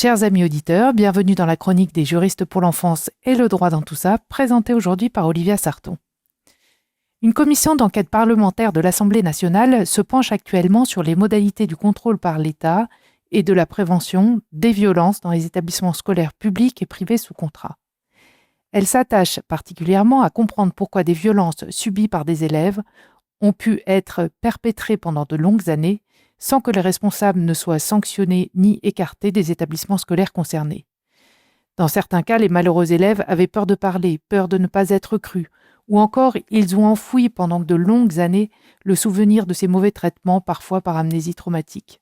Chers amis auditeurs, bienvenue dans la chronique des juristes pour l'enfance et le droit dans tout ça, présentée aujourd'hui par Olivia Sarton. Une commission d'enquête parlementaire de l'Assemblée nationale se penche actuellement sur les modalités du contrôle par l'État et de la prévention des violences dans les établissements scolaires publics et privés sous contrat. Elle s'attache particulièrement à comprendre pourquoi des violences subies par des élèves ont pu être perpétrées pendant de longues années sans que les responsables ne soient sanctionnés ni écartés des établissements scolaires concernés. Dans certains cas, les malheureux élèves avaient peur de parler, peur de ne pas être crus, ou encore ils ont enfoui pendant de longues années le souvenir de ces mauvais traitements, parfois par amnésie traumatique.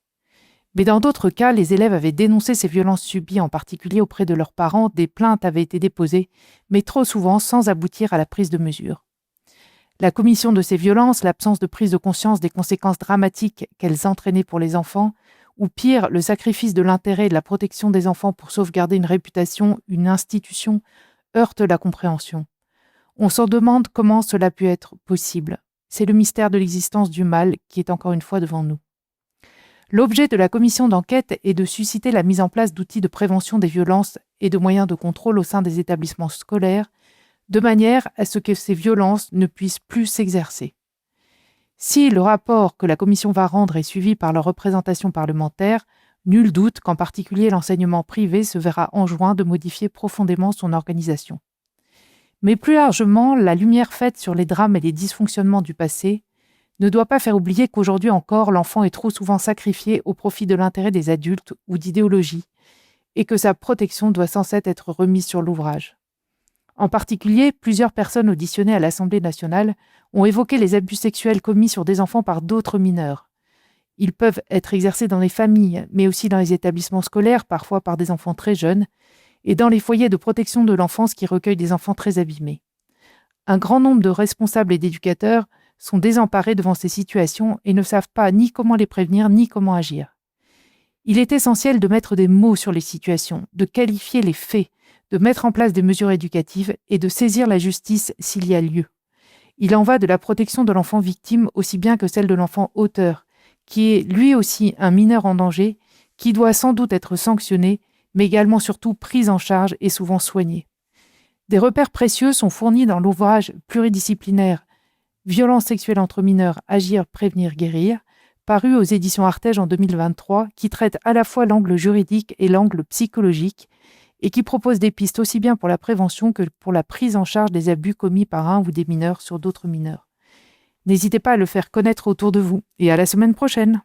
Mais dans d'autres cas, les élèves avaient dénoncé ces violences subies, en particulier auprès de leurs parents, des plaintes avaient été déposées, mais trop souvent sans aboutir à la prise de mesures. La commission de ces violences, l'absence de prise de conscience des conséquences dramatiques qu'elles entraînaient pour les enfants, ou pire, le sacrifice de l'intérêt et de la protection des enfants pour sauvegarder une réputation, une institution, heurte la compréhension. On s'en demande comment cela a pu être possible. C'est le mystère de l'existence du mal qui est encore une fois devant nous. L'objet de la commission d'enquête est de susciter la mise en place d'outils de prévention des violences et de moyens de contrôle au sein des établissements scolaires, de manière à ce que ces violences ne puissent plus s'exercer. Si le rapport que la commission va rendre est suivi par leur représentation parlementaire, nul doute qu'en particulier l'enseignement privé se verra enjoint de modifier profondément son organisation. Mais plus largement, la lumière faite sur les drames et les dysfonctionnements du passé ne doit pas faire oublier qu'aujourd'hui encore, l'enfant est trop souvent sacrifié au profit de l'intérêt des adultes ou d'idéologies, et que sa protection doit sans cesse être remise sur l'ouvrage. En particulier, plusieurs personnes auditionnées à l'Assemblée nationale ont évoqué les abus sexuels commis sur des enfants par d'autres mineurs. Ils peuvent être exercés dans les familles, mais aussi dans les établissements scolaires, parfois par des enfants très jeunes, et dans les foyers de protection de l'enfance qui recueillent des enfants très abîmés. Un grand nombre de responsables et d'éducateurs sont désemparés devant ces situations et ne savent pas ni comment les prévenir ni comment agir. Il est essentiel de mettre des mots sur les situations, de qualifier les faits, de mettre en place des mesures éducatives et de saisir la justice s'il y a lieu. Il en va de la protection de l'enfant victime aussi bien que celle de l'enfant auteur, qui est lui aussi un mineur en danger, qui doit sans doute être sanctionné, mais également surtout pris en charge et souvent soigné. Des repères précieux sont fournis dans l'ouvrage pluridisciplinaire « Violences sexuelles entre mineurs, agir, prévenir, guérir », paru aux éditions Artege en 2023, qui traite à la fois l'angle juridique et l'angle psychologique, et qui propose des pistes aussi bien pour la prévention que pour la prise en charge des abus commis par un ou des mineurs sur d'autres mineurs. N'hésitez pas à le faire connaître autour de vous, et à la semaine prochaine.